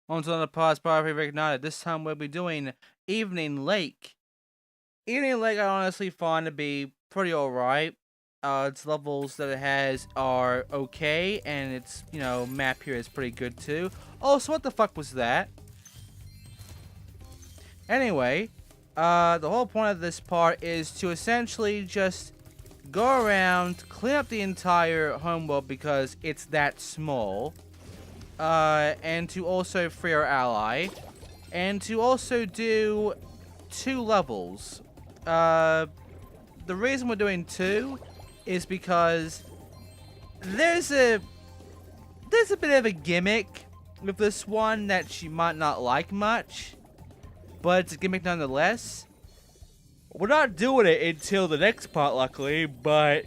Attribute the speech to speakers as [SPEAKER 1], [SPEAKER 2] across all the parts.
[SPEAKER 1] On to another part of Spyro Reignited. This time we'll be doing Evening Lake. Evening Lake I honestly find to be pretty alright. Its levels that it has are okay, and its, map here is pretty good too. Oh, so what the fuck was that? Anyway, the whole point of this part is to essentially just go around, clean up the entire homeworld because it's that small. And to also free our ally, and to also do 2 levels. The reason we're doing 2 is because there's a bit of a gimmick with this one that you might not like much, but it's a gimmick nonetheless. We're not doing it until the next part, luckily, but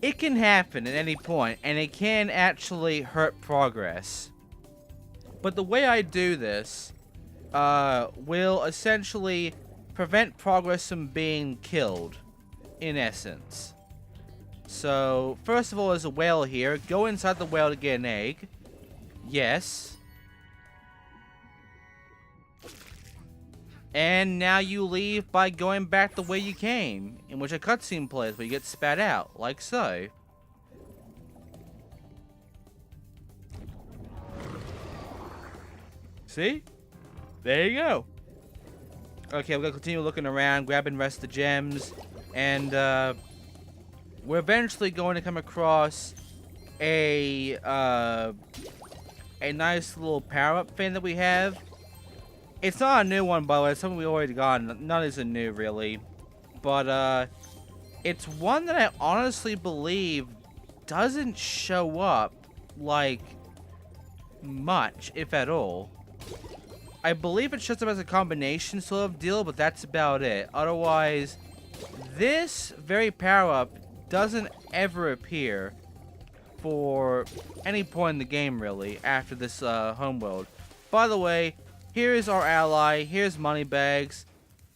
[SPEAKER 1] it can happen at any point, and it can actually hurt progress. But the way I do this will essentially prevent progress from being killed, in essence. So, first of all, there's a whale here. Go inside the whale to get an egg. Yes. And now you leave by going back the way you came, in which a cutscene plays where you get spat out, like so. See? There you go. Okay, we're gonna continue looking around, grabbing the rest of the gems, and we're eventually going to come across a nice little power-up thing that we have. It's not a new one, by the way. It's something we already got. None isn't new, really. But, it's one that I honestly believe doesn't show up, like, much, if at all. I believe it shows up as a combination sort of deal, but that's about it. Otherwise, this very power-up doesn't ever appear for any point in the game, really, after this, homeworld. By the way, here's our ally, here's Moneybags.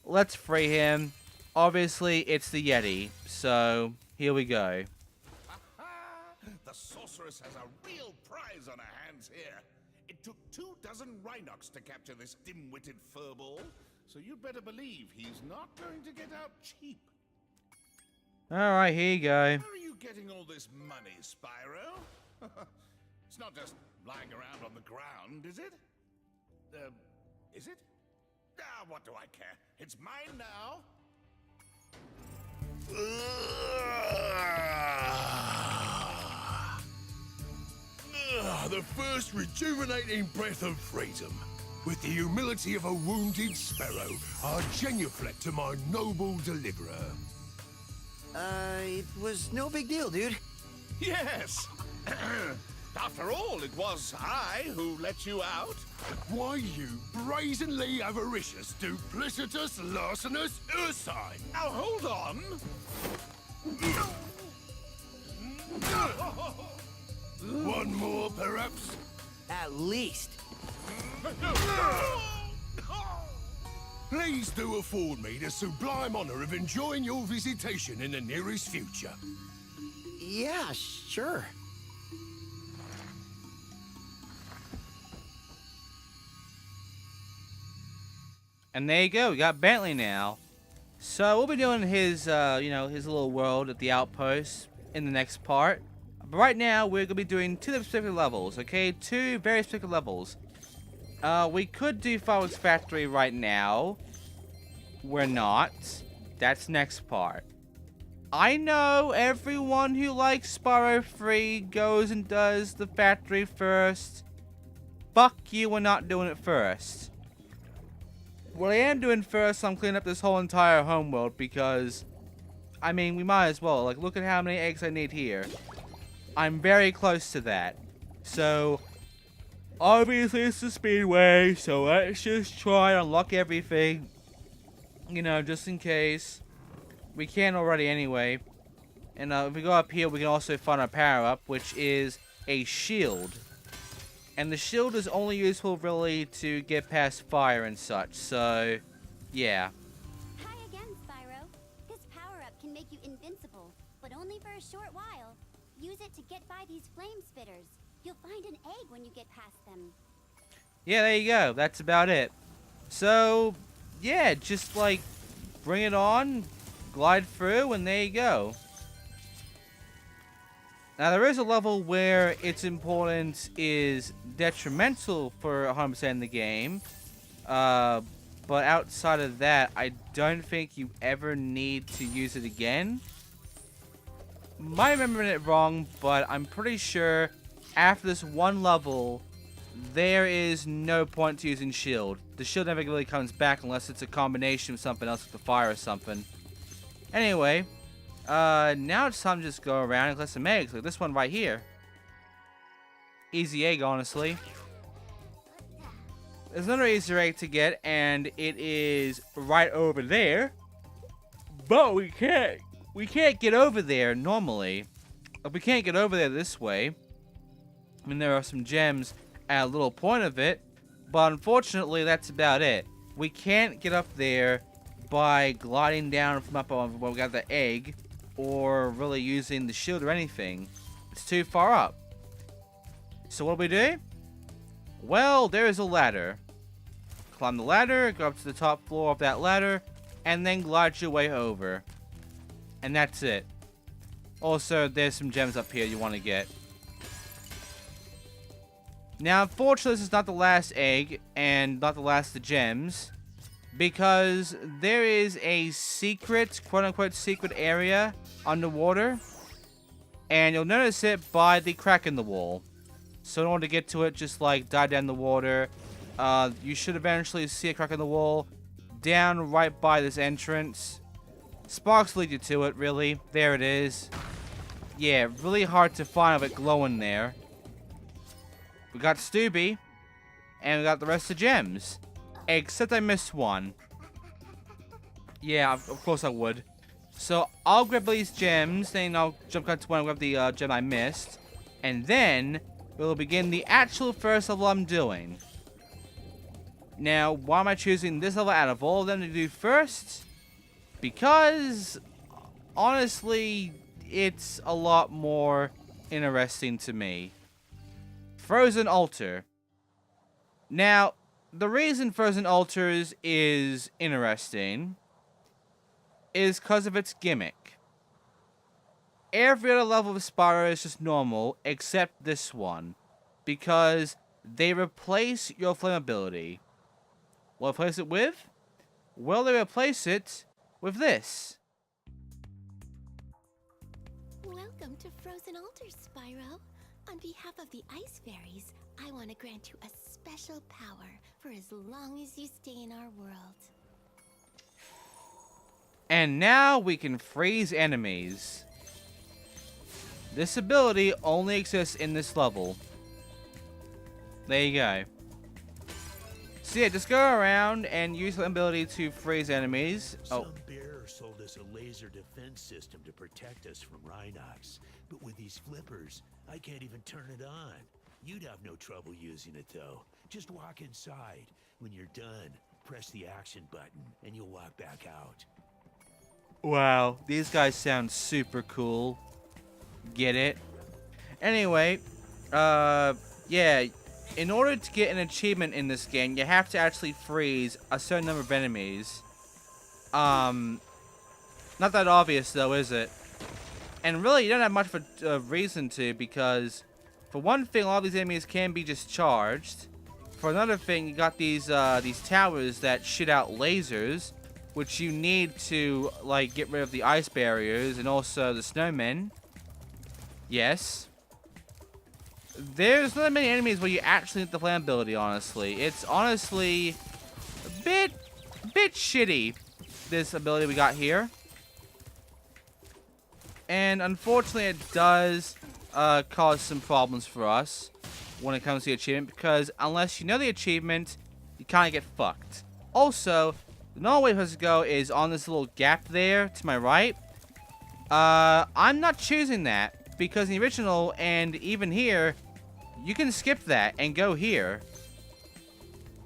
[SPEAKER 1] Let's free him. Obviously, it's the Yeti, so here we go.
[SPEAKER 2] The sorceress has a real prize on her hands here. It took 24 Rhinox to capture this dim-witted furball, so you'd better believe he's not going to get out cheap.
[SPEAKER 1] Alright, here you go.
[SPEAKER 2] Where are you getting all this money, Spyro? It's not just lying around on the ground, is it? Is it? Ah, what do I care? It's mine now.
[SPEAKER 3] The first rejuvenating breath of freedom. With the humility of a wounded sparrow, I genuflect to my noble deliverer.
[SPEAKER 4] It was no big deal, dude.
[SPEAKER 2] Yes. After all, it was I who let you out.
[SPEAKER 3] Why, you brazenly avaricious, duplicitous, larcenous ursine!
[SPEAKER 2] Now hold on.
[SPEAKER 3] One more, perhaps?
[SPEAKER 4] At least.
[SPEAKER 3] Please do afford me the sublime honor of enjoying your visitation in the nearest future.
[SPEAKER 4] Yeah, sure.
[SPEAKER 1] And there you go, we got Bentley now. So we'll be doing his, his little world at the outpost in the next part. But right now, we're going to be doing 2 specific levels, okay? 2 very specific levels. We could do Fireworks Factory right now. We're not. That's next part. I know everyone who likes Spyro 3 goes and does the factory first. Fuck you, we're not doing it first. What I am doing first, I'm cleaning up this whole entire homeworld because, I mean, we might as well. Like, look at how many eggs I need here. I'm very close to that. So, obviously it's the speedway, so let's just try and unlock everything. You know, just in case. We can already anyway. And if we go up here, we can also find our power-up, which is a shield. And the shield is only useful, really, to get past fire and such, so, yeah.
[SPEAKER 5] Hi again, Spyro. This power-up can make you invincible, but only for a short while. Use it to get by these flame spitters. You'll find an egg when you get past them.
[SPEAKER 1] Yeah, there you go. That's about it. So, yeah, just like bring it on, glide through, and there you go. Now, there is a level where its importance is detrimental for 100% in the game. But outside of that, I don't think you ever need to use it again. Might remember it wrong, but I'm pretty sure after this one level, there is no point to using shield. The shield never really comes back unless it's a combination with something else, like the fire or something. Anyway, now it's time to just go around and collect some eggs, like this one right here. Easy egg, honestly. There's another Easter egg to get, and it is right over there. But we can't get over there normally. We can't get over there this way. I mean, there are some gems at a little point of it, but unfortunately, that's about it. We can't get up there by gliding down from up on where we got the egg, or really using the shield or anything. It's too far up. So what do we do? Well, there is a ladder. Climb the ladder, go up to the top floor of that ladder, and then glide your way over. And that's it. Also, there's some gems up here you want to get. Now, unfortunately, this is not the last egg, and not the last of the gems, because there is a secret, quote-unquote secret area underwater, and you'll notice it by the crack in the wall. So in order to get to it, just like dive down the water. You should eventually see a crack in the wall down right by this entrance. Sparks lead you to it, really. There it is. Yeah, really hard to find with it glowing there. We got Stubby, and we got the rest of the gems. Except I missed one. Yeah, of course I would. So I'll grab these gems, then I'll jump cut to one and grab the gem I missed. And then we'll begin the actual first level I'm doing. Now, why am I choosing this level out of all of them to do first? Because, honestly, it's a lot more interesting to me. Frozen Altar. Now, the reason Frozen Altars is interesting is because of its gimmick. Every other level of Spyro is just normal, except this one. Because they replace your flammability. What replace it with? Well, they replace it with this.
[SPEAKER 5] Welcome to Frozen Altars, Spyro. On behalf of the Ice Fairies, I want to grant you a special power for as long as you stay in our world.
[SPEAKER 1] And now we can freeze enemies. This ability only exists in this level. There you go. So yeah, just go around and use the ability to freeze enemies.
[SPEAKER 6] Some bearer sold us a laser defense system to protect us from Rhinox. But with these flippers, I can't even turn it on. You'd have no trouble using it though. Just walk inside. When you're done, press the action button and you'll walk back out.
[SPEAKER 1] Wow, these guys sound super cool. Get it? Anyway, yeah. In order to get an achievement in this game, you have to actually freeze a certain number of enemies. Not that obvious though, is it? And really, you don't have much of a reason to, because for one thing, a lot of these enemies can be just charged. For another thing, you got these towers that shoot out lasers, which you need to like get rid of the ice barriers and also the snowmen. Yes. There's not many enemies where you actually need the flammability, honestly. It's honestly a bit shitty, this ability we got here. And unfortunately, it does cause some problems for us when it comes to the achievement, because unless you know the achievement, you kind of get fucked. Also, the normal way for us to go is on this little gap there to my right. I'm not choosing that, because in the original and even here, you can skip that and go here.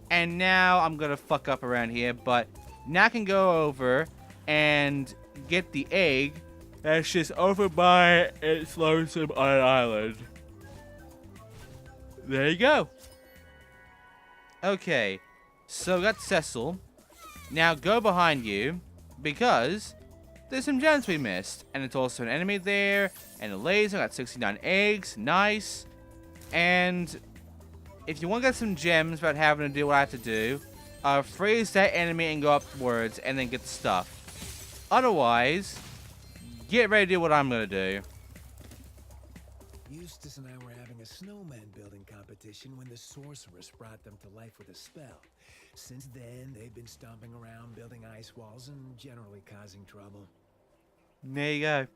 [SPEAKER 1] And now I'm gonna fuck up around here, but now I can go over and get the egg that's just over by its lonesome on an island. There you go. Okay, so we got Cecil. Now go behind you, because there's some gems we missed. And it's also an enemy there, and a laser. Got 69 eggs, nice. And if you want to get some gems without having to do what I have to do, freeze that enemy and go upwards, and then get the stuff. Otherwise, get ready to do what I'm going to do.
[SPEAKER 7] Eustace and I were having a snowman building competition when the sorceress brought them to life with a spell. Since then, they've been stomping around, building ice walls, and generally causing trouble.
[SPEAKER 1] There you go.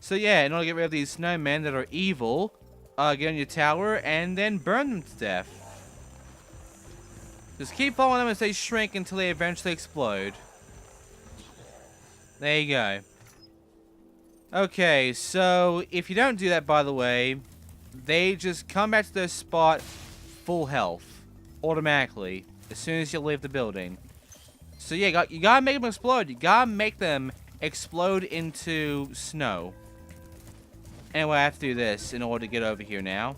[SPEAKER 1] So yeah, in order to get rid of these snowmen that are evil, get on your tower and then burn them to death. Just keep following them as they shrink until they eventually explode. There you go. Okay, so if you don't do that, by the way, they just come back to their spot full health automatically as soon as you leave the building. So yeah, you gotta make them explode. You gotta make them explode into snow. Anyway, I have to do this in order to get over here now.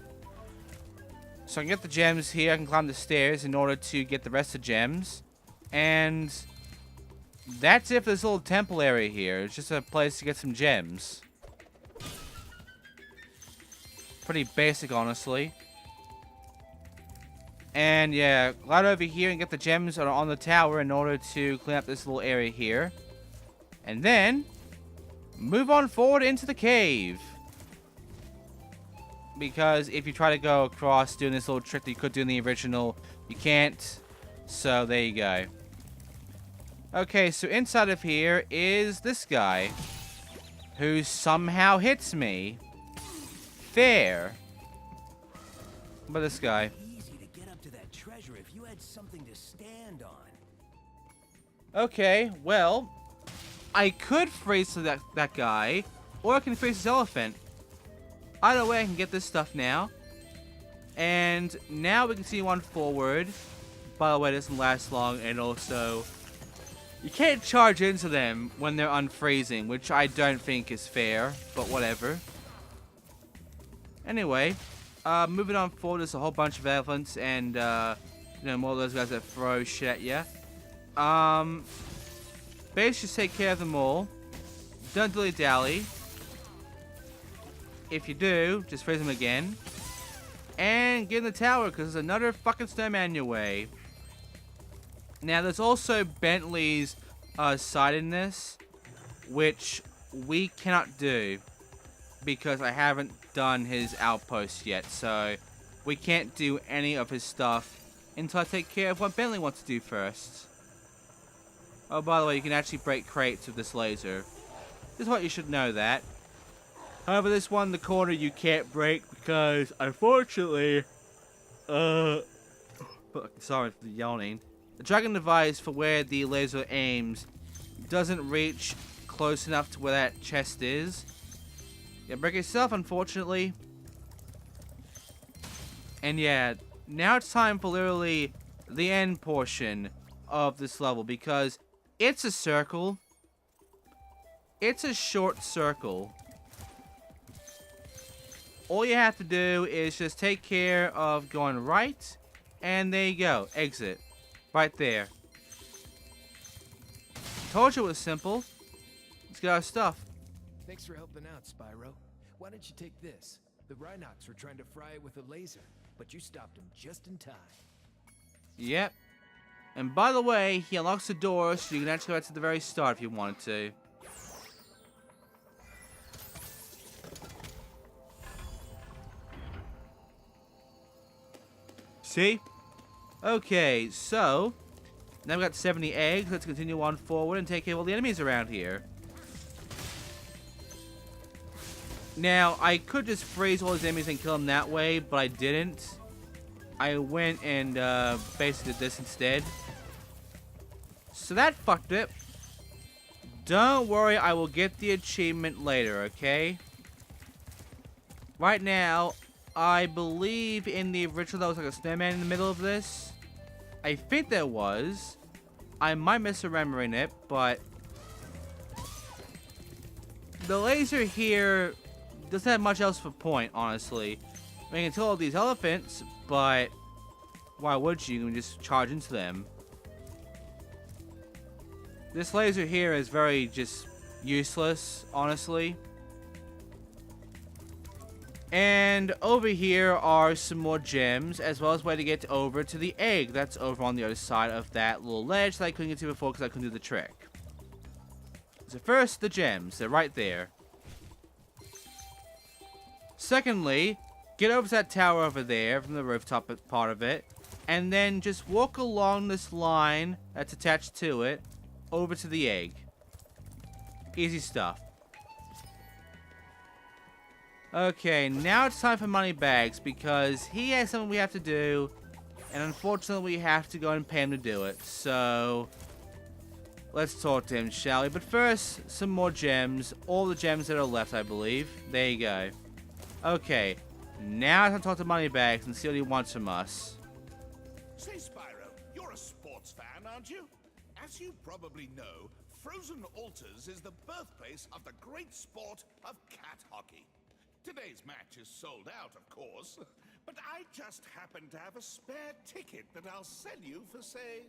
[SPEAKER 1] So I can get the gems here. I can climb the stairs in order to get the rest of the gems. And that's it for this little temple area here. It's just a place to get some gems. Pretty basic, honestly. And yeah, glide over here and get the gems that are on the tower in order to clean up this little area here. And then move on forward into the cave. Because if you try to go across doing this little trick that you could do in the original, you can't. So there you go. Okay, so inside of here is this guy, who somehow hits me. Fair. But this guy.
[SPEAKER 7] Easy to get up to that treasure if you had something to stand on.
[SPEAKER 1] Okay, well, I could freeze that guy, or I can freeze this elephant. Either way, I can get this stuff now. And now we can see one forward. By the way, it doesn't last long, and also you can't charge into them when they're unfreezing, which I don't think is fair, but whatever. Anyway, moving on forward, there's a whole bunch of elephants and, more of those guys that throw shit at you. Base just take care of them all. Don't dilly-dally. If you do, just freeze them again. And get in the tower, because there's another fucking snowman in your way. Now, there's also Bentley's side in this, which we cannot do. Because I haven't done his outpost yet, so we can't do any of his stuff until I take care of what Bentley wants to do first. Oh, by the way, you can actually break crates with this laser. This is what you should know that. However, this one in the corner you can't break because, unfortunately, sorry for the yawning. The tracking device for where the laser aims doesn't reach close enough to where that chest is. You break yourself, unfortunately. And yeah, now it's time for literally the end portion of this level because it's a circle. It's a short circle. All you have to do is just take care of going right, and there you go, exit. Right there. Told you it was simple. Let's get our stuff.
[SPEAKER 7] Thanks for helping out, Spyro. Why don't you take this? The Rhinox were trying to fry it with a laser, but you stopped them just in time.
[SPEAKER 1] Yep. And by the way, he unlocks the door so you can actually go back to the very start if you wanted to. See? Okay, so now we've got 70 eggs. Let's continue on forward and take care of all the enemies around here. Now, I could just freeze all these enemies and kill them that way, but I didn't. I went and basically did this instead. So that fucked it. Don't worry, I will get the achievement later, okay? Right now, I believe in the original there was like a snowman in the middle of this. I think there was. I might misremembering it, but the laser here doesn't have much else for point, honestly. I mean, you can kill all these elephants, but Why would you? You can just charge into them. This laser here is very just useless, honestly. And over here are some more gems, as well as a way to get over to the egg. That's over on the other side of that little ledge that I couldn't get to before because I couldn't do the trick. So first, the gems. They're right there. Secondly, get over to that tower over there from the rooftop part of it. And then just walk along this line that's attached to it over to the egg. Easy stuff. Okay, now it's time for Moneybags because he has something we have to do, and unfortunately we have to go and pay him to do it. So let's talk to him, shall we? But first, some more gems. All the gems that are left, I believe. There you go. Okay, now I can talk to Moneybags and see what he wants from us.
[SPEAKER 2] Say, Spyro, you're a sports fan, aren't you? As you probably know, Frozen Altars is the birthplace of the great sport of cat hockey. Today's match is sold out, of course, but I just happen to have a spare ticket that I'll sell you for, say,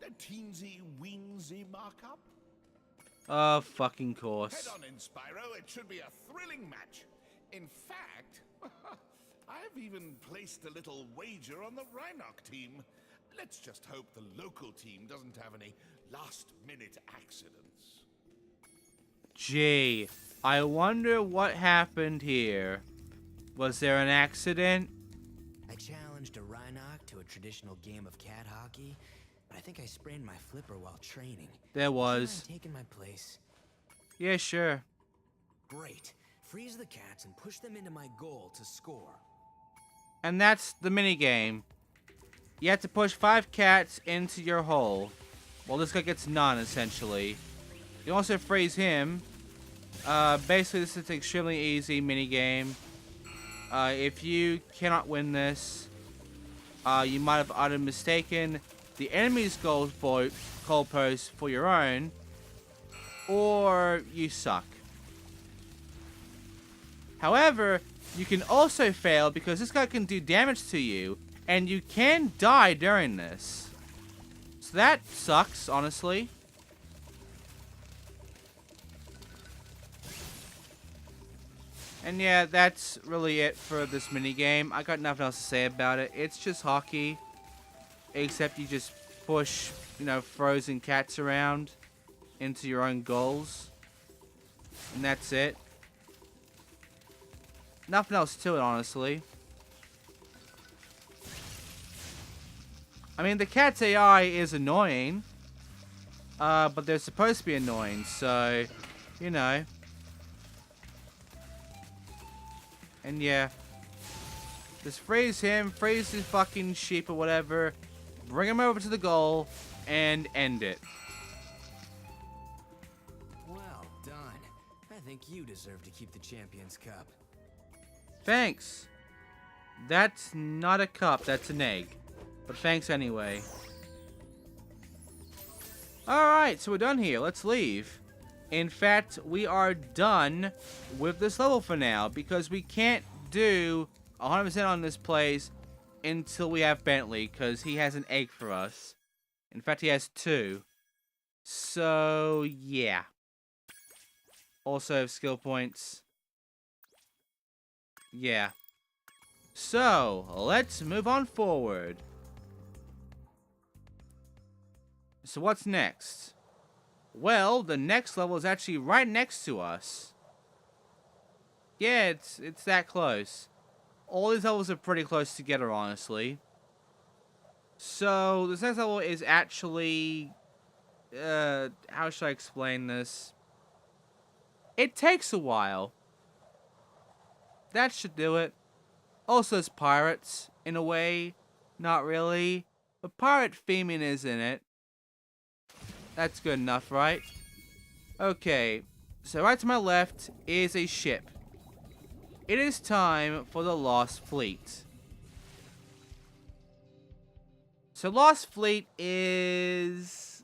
[SPEAKER 2] a teensy-weensy markup.
[SPEAKER 1] Fucking course.
[SPEAKER 2] Head on in, Spyro. It should be a thrilling match. In fact, I've even placed a little wager on the Rhinoc team. Let's just hope the local team doesn't have any last-minute accidents.
[SPEAKER 1] Gee, I wonder what happened here. Was there an accident?
[SPEAKER 8] I challenged a Rhinoc to a traditional game of cat hockey, but I think I sprained my flipper while training.
[SPEAKER 1] There
[SPEAKER 8] Would you
[SPEAKER 1] was.
[SPEAKER 8] mind taking my place?
[SPEAKER 1] Yeah, sure.
[SPEAKER 8] Great. Freeze the cats and push them into my goal to score.
[SPEAKER 1] And that's the minigame. You have to push 5 cats into your hole. Well, this guy gets none, essentially. You also freeze him. Basically, this is an extremely easy minigame. If you cannot win this, you might have either mistaken the enemy's goalpost for your own, or you suck. However, you can also fail because this guy can do damage to you, and you can die during this. So that sucks, honestly. And yeah, that's really it for this minigame. I got nothing else to say about it. It's just hockey, except you just push, frozen cats around into your own goals. And that's it. Nothing else to it, honestly. I mean, the cat's AI is annoying. But they're supposed to be annoying, so, And yeah. Just freeze him, freeze his fucking sheep or whatever. Bring him over to the goal, and end it.
[SPEAKER 8] Well done. I think you deserve to keep the Champions Cup.
[SPEAKER 1] Thanks. That's not a cup, that's an egg. But thanks anyway. Alright, so we're done here. Let's leave. In fact, we are done with this level for now, because we can't do 100% on this place until we have Bentley, because he has an egg for us. In fact, he has 2. So, yeah. Also, skill points. Yeah. So, let's move on forward. So what's next? Well, the next level is actually right next to us. Yeah, it's that close. All these levels are pretty close together, honestly. So, this next level is actually... how should I explain this? It takes a while. That should do it. Also, it's pirates, in a way. Not really. But pirate theming is in it. That's good enough, right? Okay, so right to my left is a ship. It is time for the Lost Fleet. So Lost Fleet is...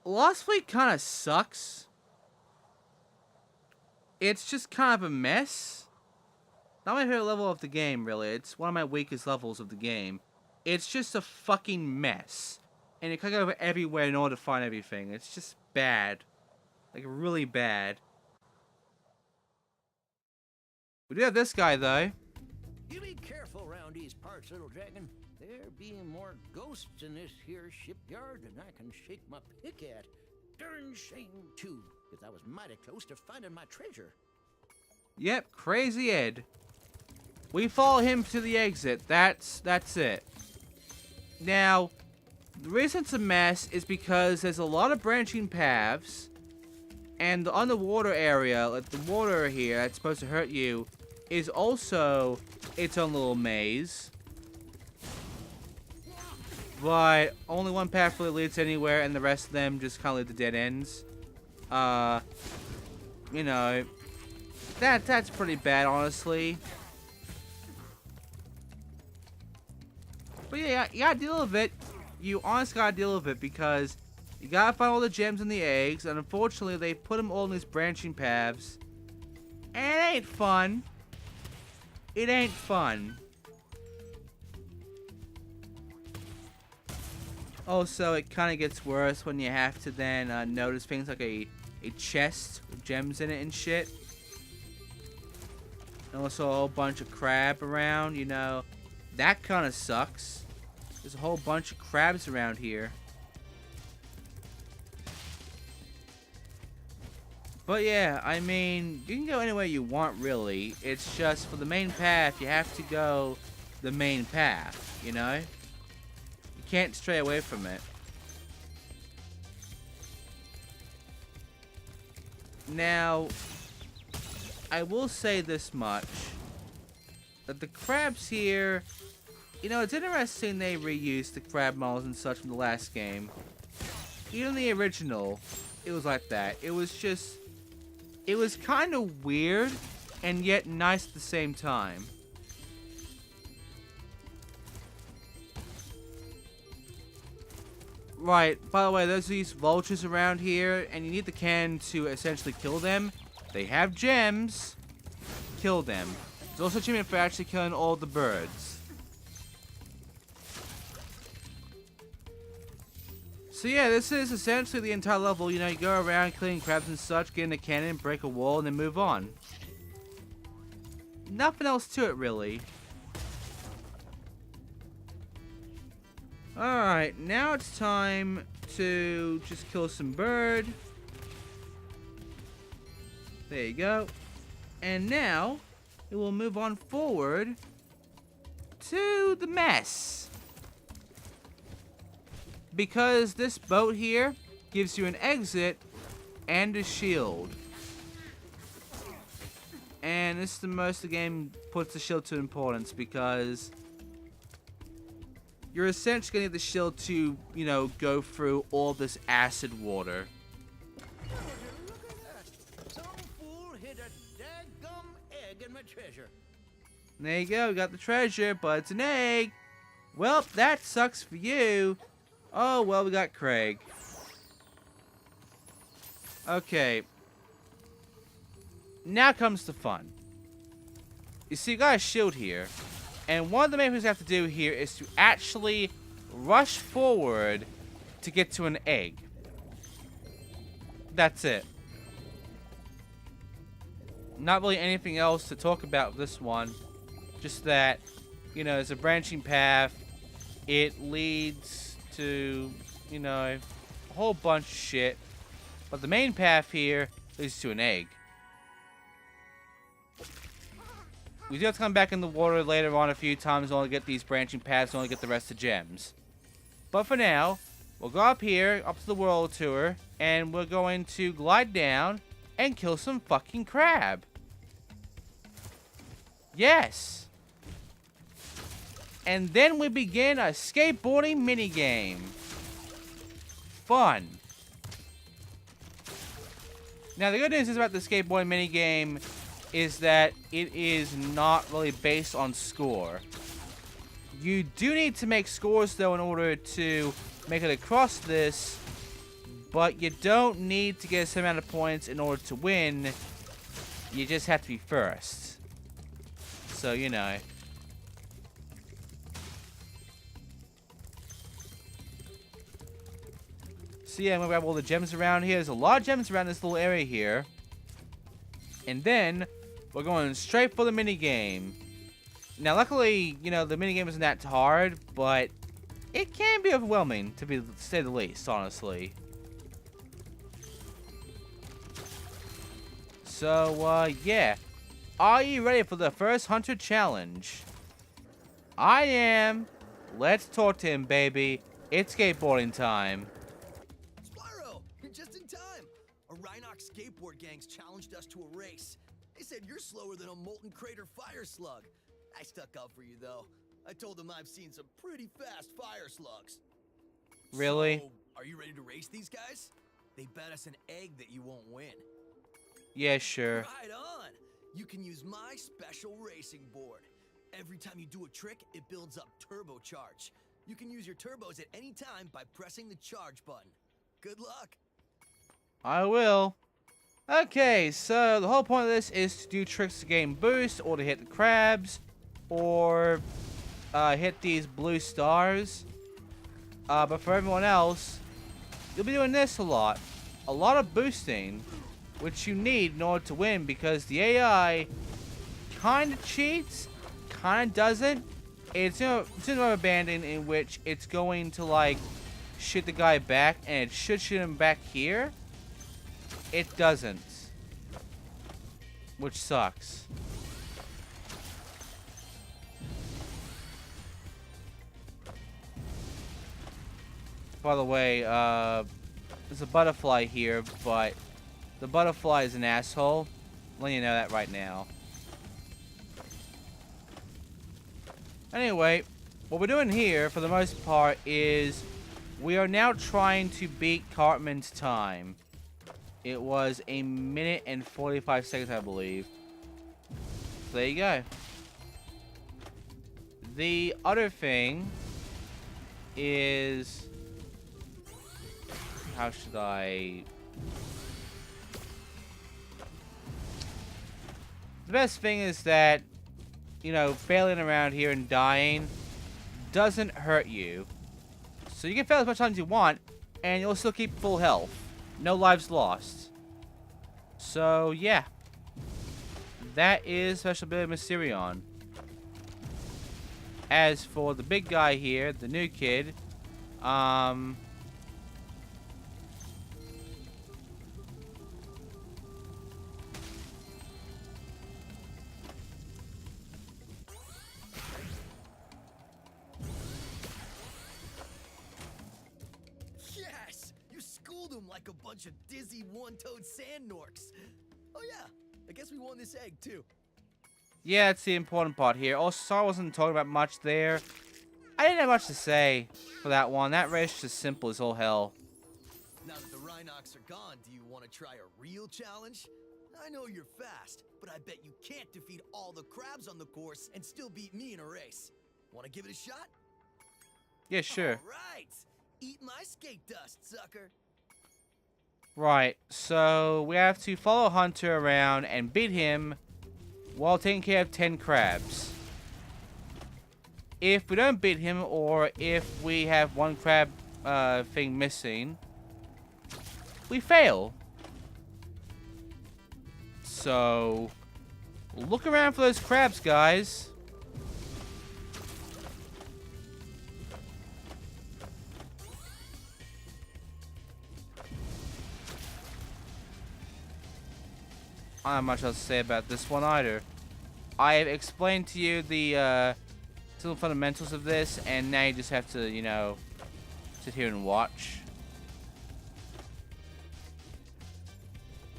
[SPEAKER 1] Lost Fleet kind of sucks. It's just kind of a mess. Not my favorite level of the game, really. It's one of my weakest levels of the game. It's just a fucking mess. And you click over everywhere in order to find everything. It's just bad. Like, really bad. We do have this guy, though.
[SPEAKER 9] You be careful around these parts, little dragon. There being more ghosts in this here shipyard than I can shake my pick at. Darn shame, too, because I was mighty close to finding my treasure.
[SPEAKER 1] Yep, Crazy Ed. We follow him to the exit. That's it. Now, the reason it's a mess is because there's a lot of branching paths, and the underwater area, like the water here that's supposed to hurt you, is also its own little maze. But only one path really leads anywhere, and the rest of them just kind of lead to dead ends. You know, that's pretty bad, honestly. But yeah, you gotta deal with it. You honestly gotta deal with it because you gotta find all the gems and the eggs, and unfortunately they put them all in these branching paths. And it ain't fun. It ain't fun. Also, it kind of gets worse when you have to then notice things like a chest with gems in it and shit. And also a whole bunch of crab around, you know. That kind of sucks. There's a whole bunch of crabs around here. But yeah, I mean, you can go anywhere you want, really. It's just for the main path, you have to go the main path, you know? You can't stray away from it. Now, I will say this much. That the crabs here, you know, it's interesting they reused the crab models and such from the last game. Even the original, it was like that. It was just, it was kind of weird and yet nice at the same time. Right, by the way, there's these vultures around here, and you need the cannon to essentially kill them. They have gems. Kill them. There's also achievement for actually killing all the birds. So yeah, this is essentially the entire level. You know, you go around killing crabs and such, get in a cannon, break a wall, and then move on. Nothing else to it, really. Alright, now it's time to just kill some bird. There you go. And now, it will move on forward to the mess. Because this boat here gives you an exit and a shield. And this is the most the game puts the shield to importance because you're essentially going to need the shield to, you know, go through all this acid water.
[SPEAKER 9] Look at that. Some fool hid a daggum egg in my treasure.
[SPEAKER 1] There you go, we got the treasure, but it's an egg. Well, that sucks for you. Oh, well, we got Craig. Okay. Now comes the fun. You see, you got a shield here. And one of the main things you have to do here is to actually rush forward to get to an egg. That's it. Not really anything else to talk about with this one. Just that, you know, it's a branching path. It leads to, you know, a whole bunch of shit. But the main path here leads to an egg. We do have to come back in the water later on a few times in order to get these branching paths in order to get the rest of the gems. But for now, we'll go up here, up to the world tour, and we're going to glide down and kill some fucking crab. Yes! And then we begin a skateboarding minigame. Fun. Now, the good news is about the skateboarding minigame is that it is not really based on score. You do need to make scores, though, in order to make it across this, but you don't need to get a certain amount of points in order to win. You just have to be first. so you know. So yeah, I'm gonna grab all the gems around here. There's a lot of gems around this little area here. And then we're going straight for the minigame. Now, luckily, you know, the minigame isn't that hard, but it can be overwhelming, to say the least, honestly. So, yeah. Are you ready for the first Hunter challenge? I am. Let's talk to him, baby. It's skateboarding time.
[SPEAKER 4] Spyro, you're just in time. A Rhinox skateboard gang's challenged us to a race. They said you're slower than a molten crater fire slug. I stuck up for you, though. I told them I've seen some pretty fast fire slugs.
[SPEAKER 1] Really?
[SPEAKER 4] So, are you ready to race these guys? They bet us an egg that you won't win.
[SPEAKER 1] Yeah, sure.
[SPEAKER 4] Right on. You can use my special racing board. Every time you do a trick, it builds up turbocharge. You can use your turbos at any time by pressing the charge button. Good luck.
[SPEAKER 1] I will. Okay, so the whole point of this is to do tricks to gain boost, or to hit the crabs, or hit these blue stars. But for everyone else, you'll be doing this a lot. A lot of boosting, which you need in order to win, because the AI kind of cheats, kind of doesn't. It's another banding in which it's going to, like, shoot the guy back, and it should shoot him back here. It doesn't. Which sucks. By the way, there's a butterfly here, but the butterfly is an asshole. I'm letting you know that right now. Anyway, what we're doing here, for the most part, is we are now trying to beat Cartman's time. It was 1 minute and 45 seconds, I believe. So there you go. The other thing is... how should I... the best thing is that, you know, failing around here and dying doesn't hurt you. So you can fail as much time as you want, and you'll still keep full health. No lives lost. So, yeah. That is Special Ability Mysterion. As for the big guy here, the new kid,
[SPEAKER 4] Yes! You schooled them like a bunch of dizzy one-toed sand norks. Oh yeah, I guess we won this egg too.
[SPEAKER 1] yeah, that's the important part here. Also, sorry I wasn't talking about much there. I didn't have much to say for that one. That race is just simple as all hell.
[SPEAKER 4] Now that the Rhinox are gone, do you want to try a real challenge? I know you're fast, but I bet you can't defeat all the crabs on the course and still beat me in a race. Want to give it a shot?
[SPEAKER 1] Yeah, sure.
[SPEAKER 4] All right. Eat my skate dust, sucker.
[SPEAKER 1] Right, so we have to follow Hunter around and beat him while taking care of 10 crabs. If we don't beat him, or if we have one crab thing missing, we fail. So, look around for those crabs, guys. I don't have much else to say about this one either. I have explained to you the some fundamentals of this, and now you just have to, you know, sit here and watch.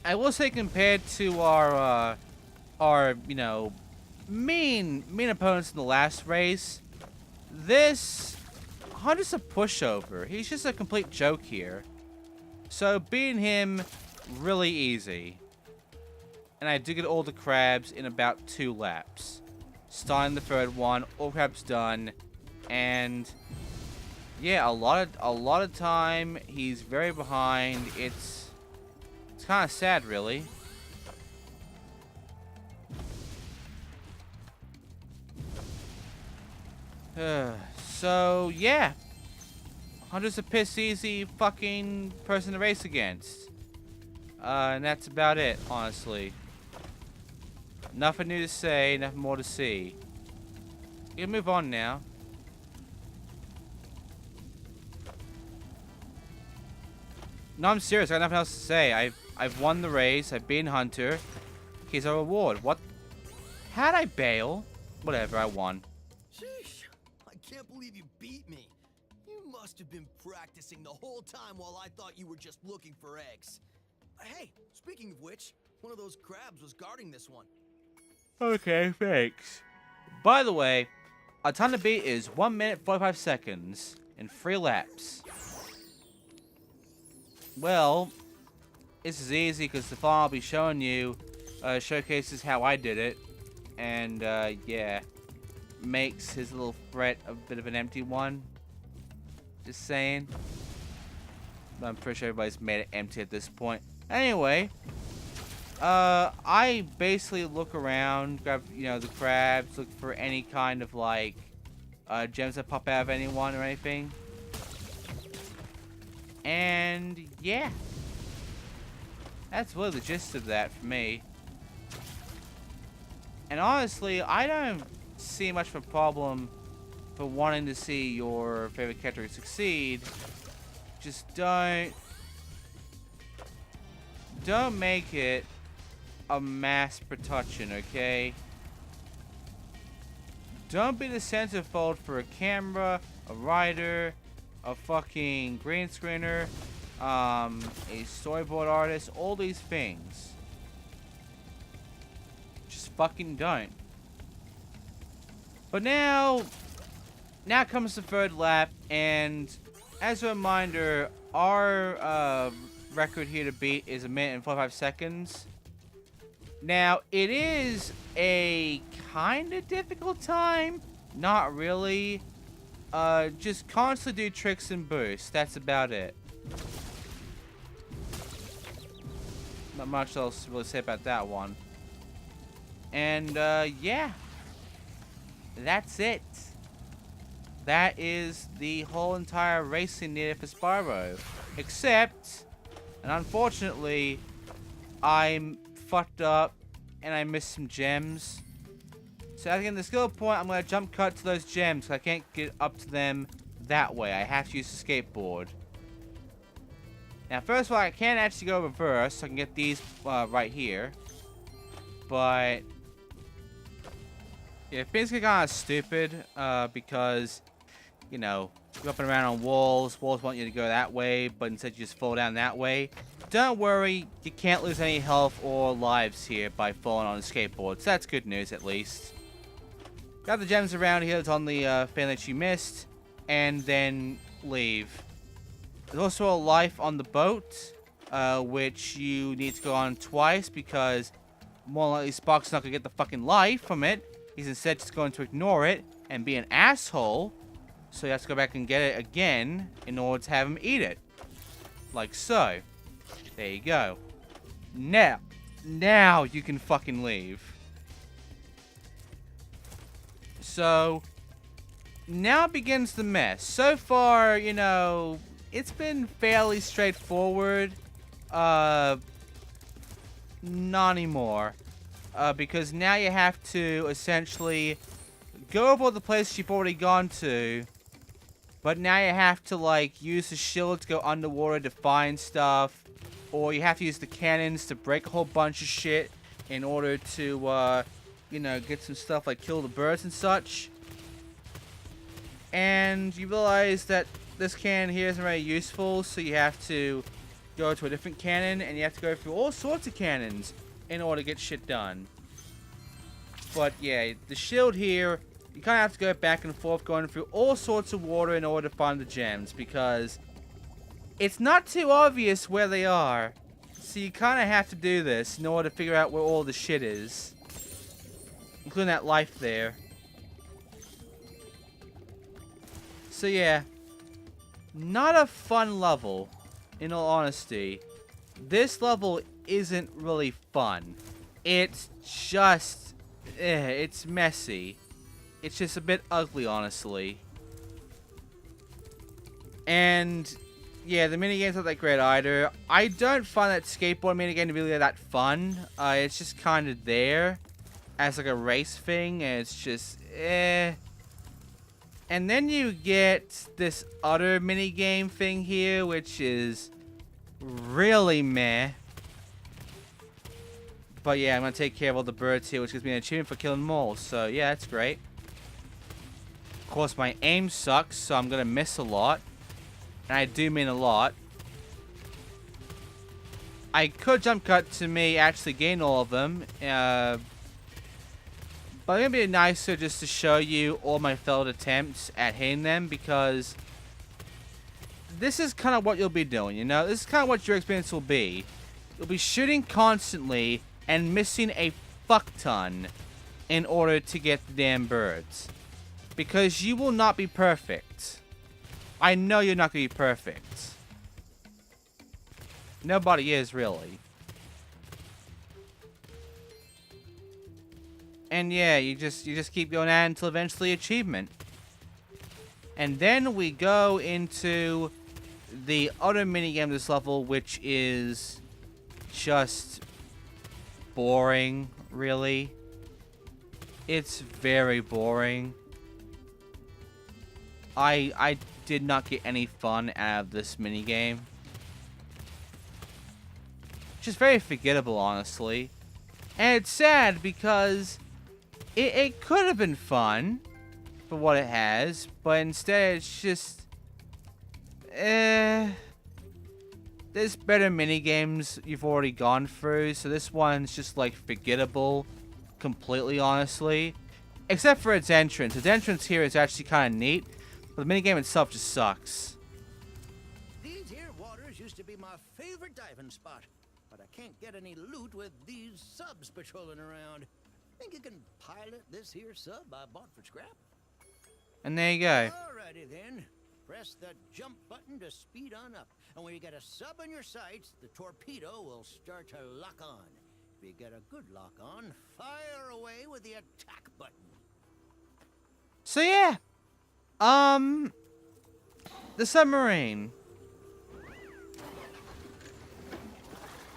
[SPEAKER 1] I will say, compared to our you know, mean opponents in the last race, this Hunter's a pushover. He's just a complete joke here. So beating him, really easy. And I do get all the crabs in about 2 laps. Starting the third one, all crabs done, and yeah, a lot of time he's very behind. It's kind of sad, really. So, yeah. Hunter's a piss easy fucking person to race against. And that's about it, honestly. Nothing new to say, nothing more to see. You can move on now. No, I'm serious. I got nothing else to say. I've won the race. I've been Hunter. Here's our reward. What? How'd I bail? Whatever, I won.
[SPEAKER 4] Sheesh. I can't believe you beat me. You must have been practicing the whole time while I thought you were just looking for eggs. Hey, speaking of which, one of those crabs was guarding this one.
[SPEAKER 1] Okay, thanks. By the way, our time to beat is 1 minute 45 seconds in 3 laps. Well, this is easy because the file I'll be showing you showcases how I did it. And, yeah, makes his little threat a bit of an empty one. Just saying. But I'm pretty sure everybody's made it empty at this point. Anyway, I basically look around, grab, you know, the crabs, look for any kind of, like, gems that pop out of anyone or anything. And, yeah. That's really the gist of that for me. And honestly, I don't see much of a problem for wanting to see your favorite character succeed. Just don't make it a mass production, okay? Don't be the centerfold for a camera, a writer, a fucking green screener, a storyboard artist, all these things. Just fucking don't. But now comes the 3rd lap, and as a reminder, our record here to beat is 1 minute and 45 seconds. Now, it is a kind of difficult time. Not really. Just constantly do tricks and boosts. That's about it. Not much else to really say about that one. And, yeah. That's it. That is the whole entire racing needed for Spyro. Except, and unfortunately, I'm fucked up and I missed some gems. So at the end of the skill point, I'm going to jump cut to those gems because I can't get up to them that way. I have to use the skateboard. Now, first of all, I can't actually go reverse, so I can get these right here. But yeah, things get kind of stupid because, you know, you're up and around on walls. Walls want you to go that way, but instead you just fall down that way. Don't worry, you can't lose any health or lives here by falling on a skateboard. So that's good news, at least. Grab the gems around here that's on the fan that you missed, and then leave. There's also a life on the boat, which you need to go on twice because more likely Spark's not going to get the fucking life from it. He's instead just going to ignore it and be an asshole. So you have to go back and get it again in order to have him eat it. Like so. There you go. Now you can fucking leave. So, now begins the mess. So far, you know, it's been fairly straightforward. Not anymore. Because now you have to essentially go over all the places you've already gone to. But now you have to, like, use the shield to go underwater to find stuff. Or you have to use the cannons to break a whole bunch of shit in order to, you know, get some stuff like kill the birds and such. And you realize that this cannon here isn't very useful, so you have to go to a different cannon, and you have to go through all sorts of cannons in order to get shit done. But yeah, the shield here, you kind of have to go back and forth going through all sorts of water in order to find the gems, because it's not too obvious where they are. So you kind of have to do this in order to figure out where all the shit is. Including that life there. So yeah. Not a fun level, in all honesty. This level isn't really fun. It's just... it's messy. It's just a bit ugly, honestly. And yeah, the minigames aren't that great either. I don't find that skateboard minigame really that fun. It's just kind of there as like a race thing, and it's just eh. And then you get this other minigame thing here, which is really meh. But yeah, I'm gonna take care of all the birds here, which gives me an achievement for killing moles. So yeah, that's great. Of course, my aim sucks, so I'm gonna miss a lot. And I do mean a lot. I could jump cut to me actually gain all of them. But it's gonna be nicer just to show you all my failed attempts at hitting them, because this is kind of what you'll be doing, you know? This is kind of what your experience will be. You'll be shooting constantly and missing a fuck ton in order to get the damn birds. Because you will not be perfect. I know you're not going to be perfect. Nobody is, really. And yeah, you just keep going at it until eventually achievement. And then we go into the other minigame of this level, which is just boring, really. It's very boring. I did not get any fun out of this minigame. Just very forgettable, honestly. And it's sad because it could have been fun for what it has, but instead it's just there's better minigames you've already gone through, so this one's just like forgettable completely, honestly. Except for its entrance. Its entrance here is actually kind of neat, but the minigame itself just sucks.
[SPEAKER 9] These here waters used to be my favorite diving spot, but I can't get any loot with these subs patrolling around. Think you can pilot this here sub I bought for scrap?
[SPEAKER 1] And there you go.
[SPEAKER 9] Alrighty then. Press the jump button to speed on up. And when you get a sub in your sights, the torpedo will start to lock on. If you get a good lock on, fire away with the attack button.
[SPEAKER 1] So yeah. The submarine.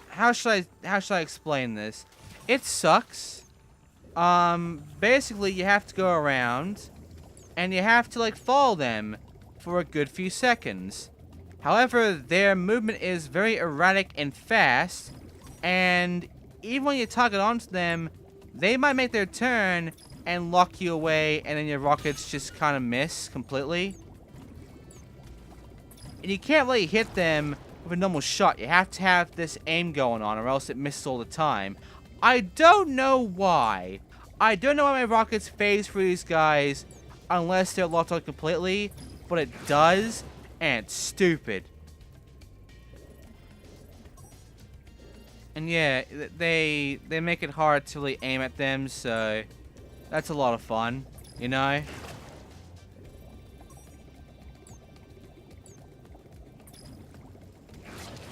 [SPEAKER 1] How should I explain this? It sucks. Basically you have to go around and you have to like follow them for a good few seconds. However, their movement is very erratic and fast, and even when you target onto them, they might make their turn and lock you away, and then your rockets just kind of miss completely. And you can't really hit them with a normal shot. You have to have this aim going on, or else it misses all the time. I don't know why. I don't know why my rockets phase through these guys unless they're locked on completely, but it does, and it's stupid. And yeah, they make it hard to really aim at them, so that's a lot of fun, you know?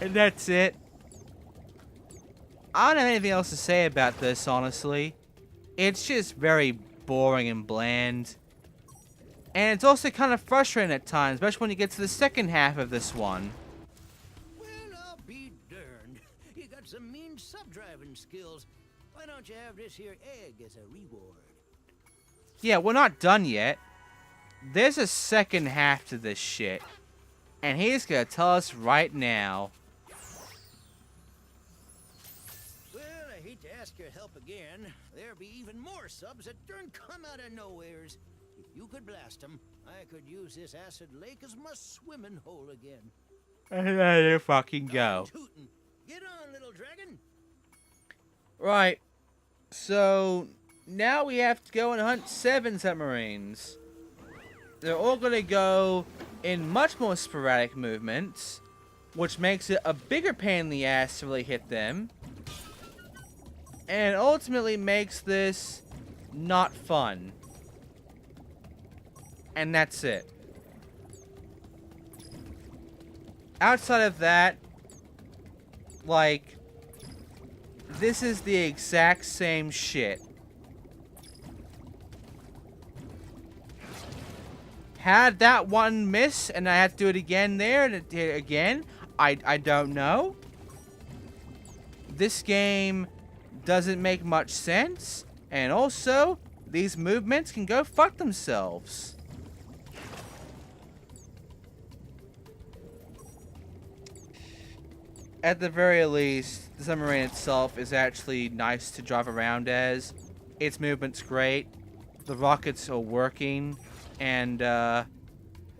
[SPEAKER 1] And that's it. I don't have anything else to say about this, honestly. It's just very boring and bland. And it's also kind of frustrating at times, especially when you get to the second half of this one.
[SPEAKER 9] Well, I'll be darned. You got some mean sub-driving skills. Why don't you have this here egg as a reward?
[SPEAKER 1] Yeah, we're not done yet. There's a second half to this shit. And he's gonna tell us right now.
[SPEAKER 9] Well, I hate to ask your help again. There'll be even more subs that don't come out of nowheres. If you could blast them, I could use this acid lake as my swimming hole again.
[SPEAKER 1] There you fucking go.
[SPEAKER 9] Tootin'. Get on, little dragon.
[SPEAKER 1] Right. So now we have to go and hunt 7 submarines. They're all gonna go in much more sporadic movements, which makes it a bigger pain in the ass to really hit them. And ultimately makes this not fun. And that's it. Outside of that, like, this is the exact same shit. Had that one miss and I had to do it again there and again? I don't know. This game doesn't make much sense. And also, these movements can go fuck themselves. At the very least, the submarine itself is actually nice to drive around as. Its movement's great. The rockets are working. And,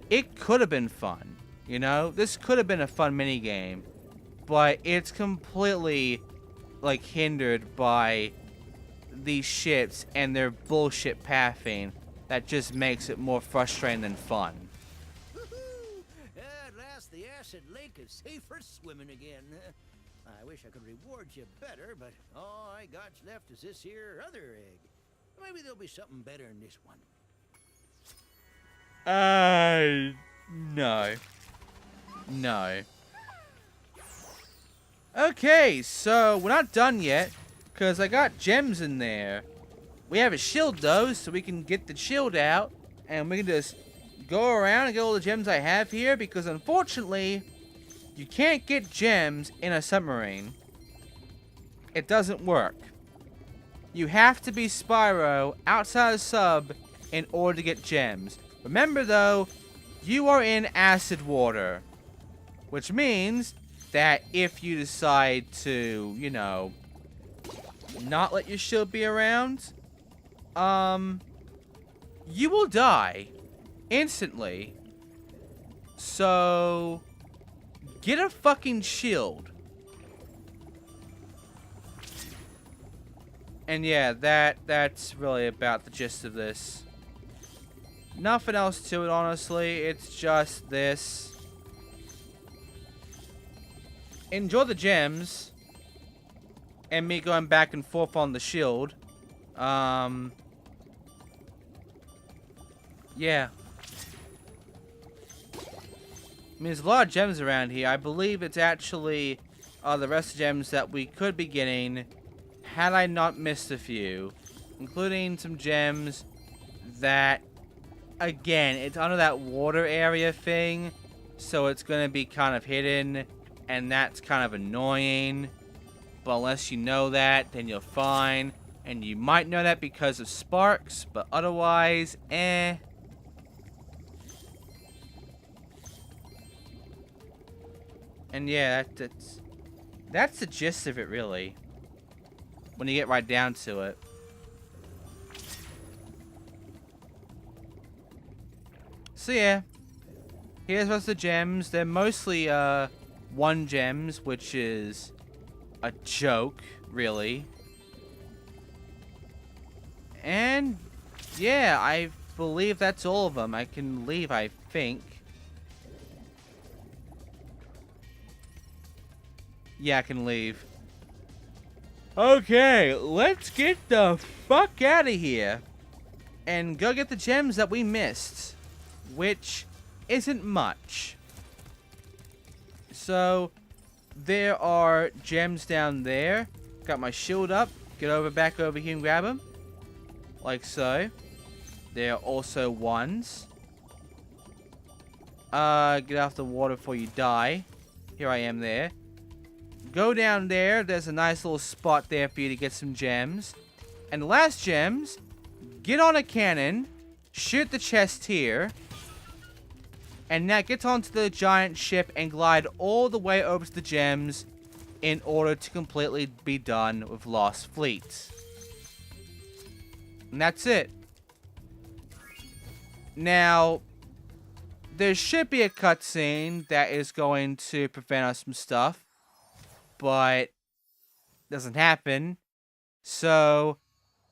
[SPEAKER 1] it could have been fun. You know? This could have been a fun minigame. But it's completely, like, hindered by these ships and their bullshit pathing that just makes it more frustrating than fun.
[SPEAKER 9] At last, the acid lake is safe for swimming again. I wish I could reward you better, but all I got's left is this here other egg. Maybe there'll be something better in this one.
[SPEAKER 1] No. No. Okay, so we're not done yet, because I got gems in there. We have a shield, though, so we can get the shield out, and we can just go around and get all the gems I have here, because unfortunately, you can't get gems in a submarine. It doesn't work. You have to be Spyro outside a sub in order to get gems. Remember, though, you are in acid water, which means that if you decide to, you know, not let your shield be around, you will die instantly. So get a fucking shield. And yeah, that's really about the gist of this. Nothing else to it, honestly. It's just this. Enjoy the gems. And me going back and forth on the shield. Yeah. I mean, there's a lot of gems around here. I believe it's actually the rest of the gems that we could be getting had I not missed a few. Including some gems that, again, it's under that water area thing. So it's going to be kind of hidden. And that's kind of annoying. But unless you know that, then you're fine. And you might know that because of sparks. But otherwise, eh. And yeah, that's the gist of it, really. When you get right down to it. So yeah. Here's the rest of the gems. They're mostly, 1 gems, which is a joke, really. And yeah, I believe that's all of them. I can leave, I think. Yeah, I can leave. Okay, let's get the fuck out of here and go get the gems that we missed, which isn't much. So, there are gems down there. Got my shield up. Get back over here and grab them. Like so. There are also ones. Get off the water before you die. Here I am there. Go down there. There's a nice little spot there for you to get some gems. And the last gems, get on a cannon. Shoot the chest here. And now get onto the giant ship and glide all the way over to the gems in order to completely be done with Lost Fleet. And that's it. Now, there should be a cutscene that is going to prevent us from stuff. But it doesn't happen. So,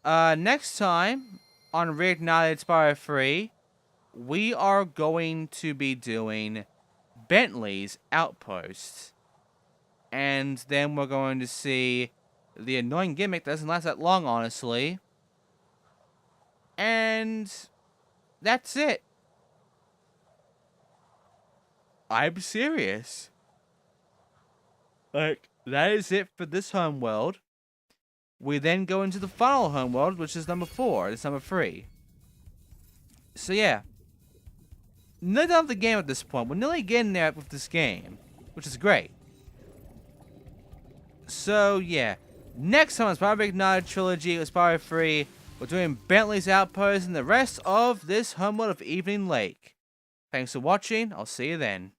[SPEAKER 1] next time on Reignited Spyro 3, we are going to be doing Bentley's Outpost. And then we're going to see the annoying gimmick that doesn't last that long, honestly. And that's it. I'm serious. Like, that is it for this homeworld. We then go into the final homeworld, which is number 4. It's number 3. So yeah. nearly done with the game at this point. We're nearly getting there with this game, which is great. So, yeah. Next time on Spyro Reignited Trilogy with Spyro 3, we're doing Bentley's Outpost and the rest of this homeworld of Evening Lake. Thanks for watching. I'll see you then.